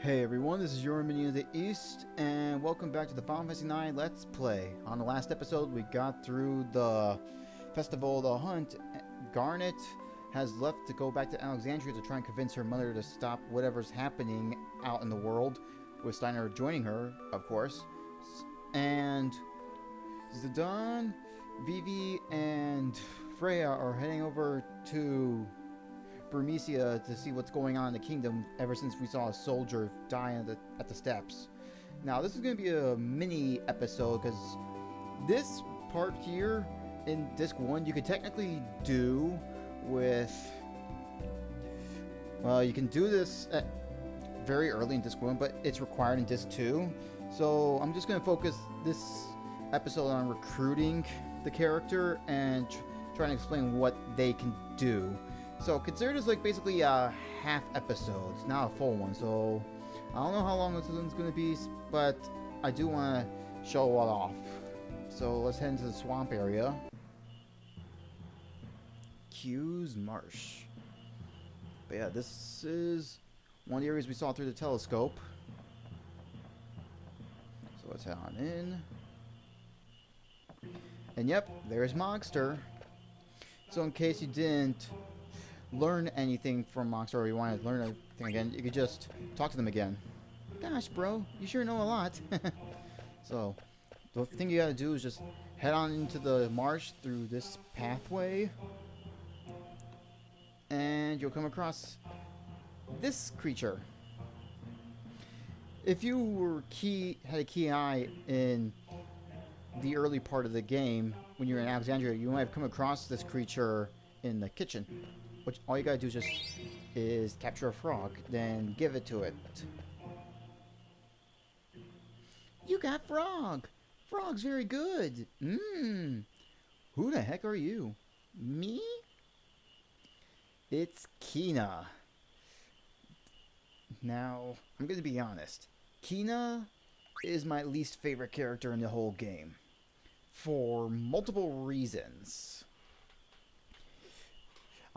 Hey everyone, this is your Minion of the East, and welcome back to the Final Fantasy IX Let's Play. On the last episode, we got through the Festival of the Hunt. Garnet has left to go back to Alexandria to try and convince her mother to stop whatever's happening out in the world, with Steiner joining her, of course. And Zidane, Vivi, and Freya are heading over to Burmecia to see what's going on in the kingdom ever since we saw a soldier die at the steps. Now this is going to be a mini episode because this part here in disc 1 you could technically do with, well, you can do this very early in disc 1, but it's required in disc 2. So I'm just going to focus this episode on recruiting the character and trying to explain what they can do. So consider this like basically a half episode, not a full one. So I don't know how long this one's going to be, but I do want to show it off. So let's head into the swamp area. Q's Marsh. But yeah, this is one of the areas we saw through the telescope. So let's head on in. And yep, there's Mogster. So in case you didn't learn anything from Mogster, or you want to learn anything again, you could just talk to them again. Gosh, bro, you sure know a lot. So the thing you gotta do is just head on into the marsh through this pathway, and you'll come across this creature. If you had a keen eye in the early part of the game when you were in Alexandria, you might have come across this creature in the kitchen. Which all you gotta do is capture a frog, then give it to it. You got frog! Frog's very good! Mmm! Who the heck are you? Me? It's Quina. Now, I'm gonna be honest. Quina is my least favorite character in the whole game. For multiple reasons.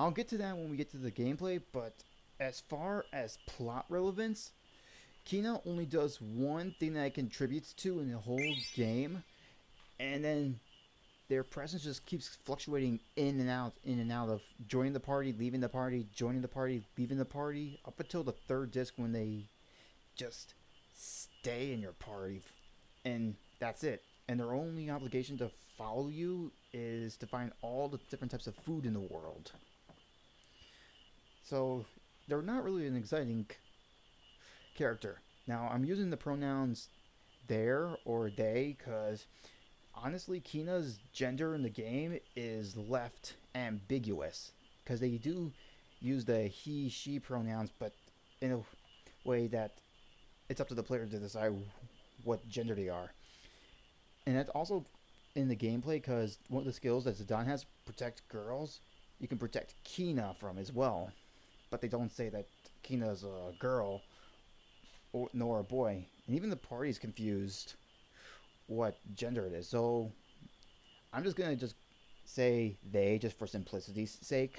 I'll get to that when we get to the gameplay, but as far as plot relevance, Quina only does one thing that it contributes to in the whole game, and then their presence just keeps fluctuating in and out of joining the party, leaving the party, joining the party, leaving the party, up until the third disc when they just stay in your party, and that's it. And their only obligation to follow you is to find all the different types of food in the world. So they're not really an exciting character. Now I'm using the pronouns there or they because honestly Quina's gender in the game is left ambiguous, because they do use the he she pronouns, but in a way that it's up to the player to decide what gender they are. And that's also in the gameplay because one of the skills that Zidane has, protect girls, you can protect Quina from as well. But they don't say that Quina's a girl nor a boy. And even the party's confused what gender it is. So I'm just going to say they just for simplicity's sake.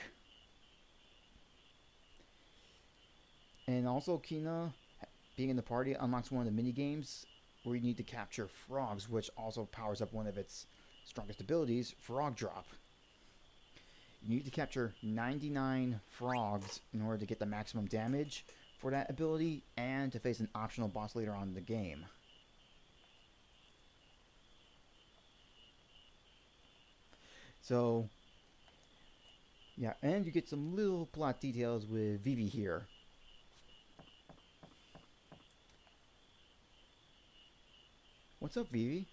And also Quina being in the party unlocks one of the mini games where you need to capture frogs, which also powers up one of its strongest abilities, Frog Drop. You need to capture 99 frogs in order to get the maximum damage for that ability and to face an optional boss later on in the game. So, yeah, and you get some little plot details with Vivi here. What's up, Vivi?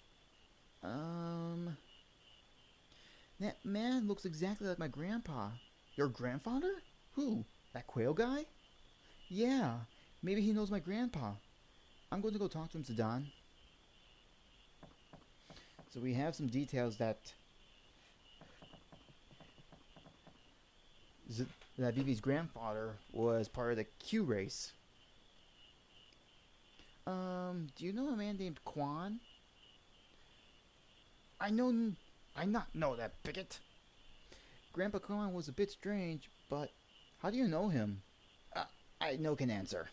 That man looks exactly like my grandpa. Your grandfather? Who? That quail guy? Yeah, maybe he knows my grandpa. I'm going to go talk to him, Zidane. So we have some details that Vivi's grandfather was part of the Q race. Do you know a man named Quan? I not know that bigot. Grandpa Quan was a bit strange, but how do you know him? I no can answer.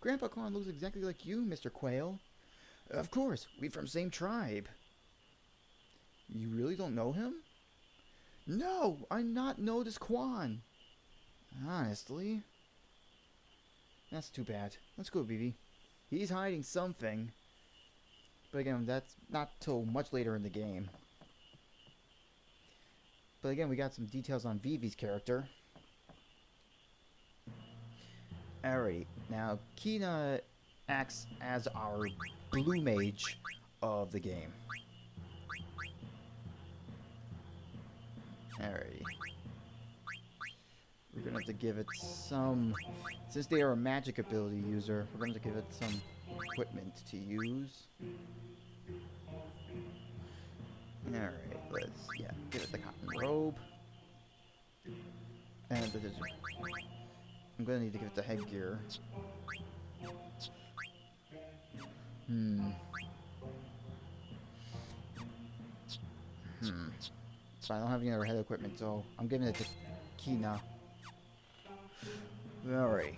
Grandpa Quan looks exactly like you, Mr. Quail. Of course, we from same tribe. You really don't know him? No, I not know this Quan. Honestly. That's too bad. Let's go, BB. He's hiding something. But again, that's not till much later in the game. But again, we got some details on Vivi's character. Alrighty, now Quina acts as our blue mage of the game. Alrighty. We're gonna have to give it some... Since they are a magic ability user, we're gonna have to give it some equipment to use. Alright, let's, give it the cotton robe. And I'm gonna need to give it the headgear. So I don't have any other head equipment, so I'm giving it to Quina. Alright.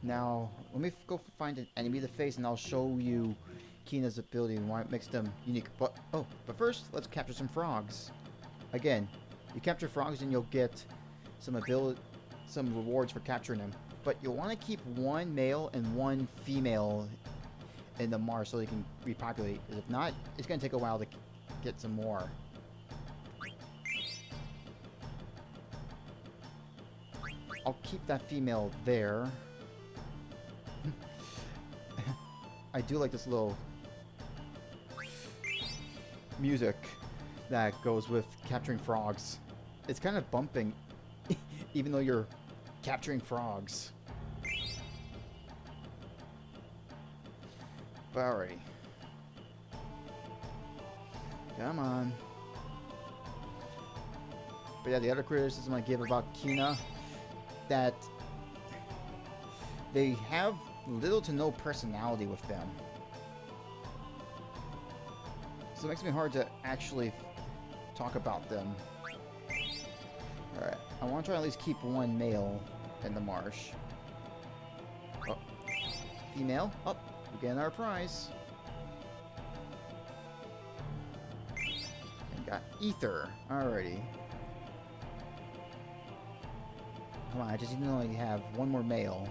Now, let me go find an enemy to face, and I'll show you Quina's ability and why it makes them unique. But first, let's capture some frogs. Again, you capture frogs and you'll get some rewards for capturing them. But you'll want to keep one male and one female in the marsh so they can repopulate. If not, it's going to take a while to get some more. I'll keep that female there. I do like this little music that goes with capturing frogs. It's kind of bumping, even though you're capturing frogs. But alrighty. Come on. But yeah, the other criticism I give about Quina, that they have little to no personality with them. So it makes me hard to actually talk about them. Alright, I want to try at least keep one male in the marsh. Oh, female. Oh, we're getting our prize. And got ether. Alrighty. Come on, I just need to only have one more male.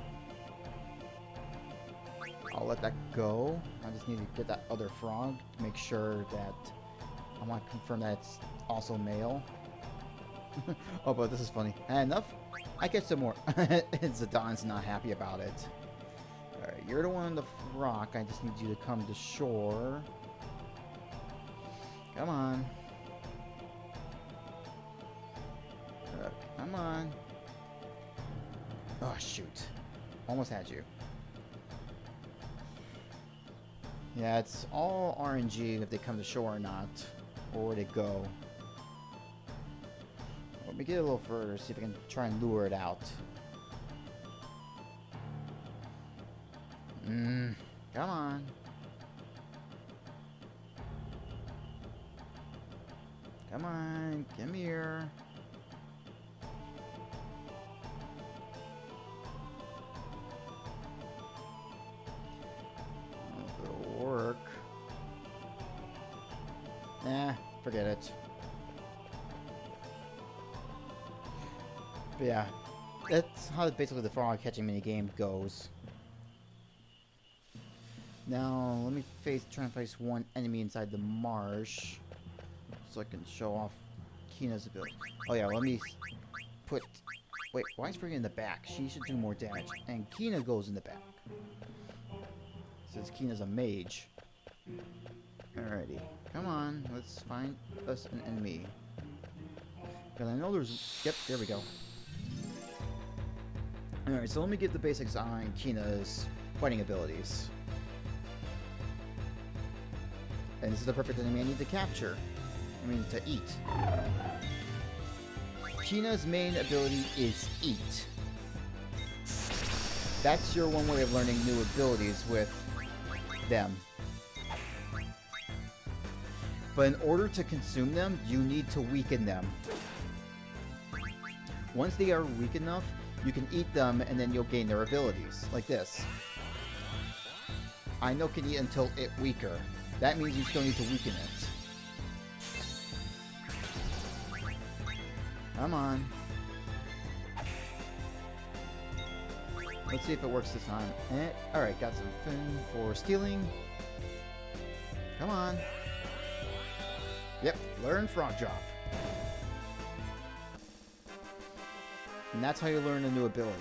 I'll let that go. I just need to get that other frog to make sure that I want to confirm that it's also male. Oh, but this is funny. Enough? I get some more. Zidon's not happy about it. Alright, you're the one on the rock. I just need you to come to shore. Come on. Come on. Oh, shoot. Almost had you. Yeah, it's all RNG if they come to shore or not. Or where they go. Let me get a little further, see if I can try and lure it out. Come on. Come on, come here. It'll work. Nah, forget it. But yeah, that's how basically the frog catching mini game goes. Now let me try and face one enemy inside the marsh, so I can show off Quina's ability. Oh yeah, let me put. Wait, why is Frigga in the back? She should do more damage, and Quina goes in the back. Since Quina's a mage. Alrighty, come on, let's find us an enemy. Because I know there's. Yep, there we go. Alright, so let me give the basics on Quina's fighting abilities. And this is the perfect enemy I need to capture. I mean, to eat. Quina's main ability is eat. That's your one way of learning new abilities with them. But in order to consume them, you need to weaken them. Once they are weak enough, you can eat them and then you'll gain their abilities, like this. I know can eat until it weaker. That means you still need to weaken it. Come on. Let's see if it works this time. Alright, got some fin for stealing. Come on. Yep, learn frog drop. And that's how you learn a new ability.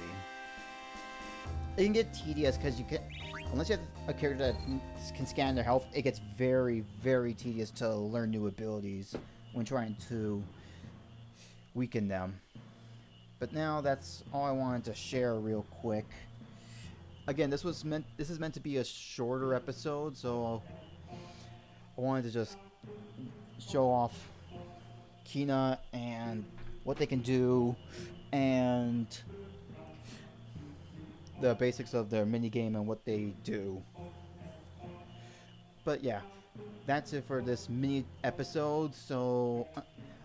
It can get tedious because you can, unless you have a character that can scan their health, it gets very, very tedious to learn new abilities when trying to weaken them. But now that's all I wanted to share real quick. Again, this is meant to be a shorter episode, so I wanted to just show off Quina and what they can do and the basics of their minigame and what they do. But yeah, that's it for this mini episode. So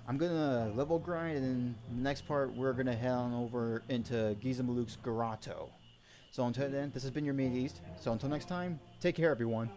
I'm gonna level grind, and in the next part we're gonna head on over into Gizamaluk's Grotto. So until then, this has been your Mini East. So until next time, take care everyone.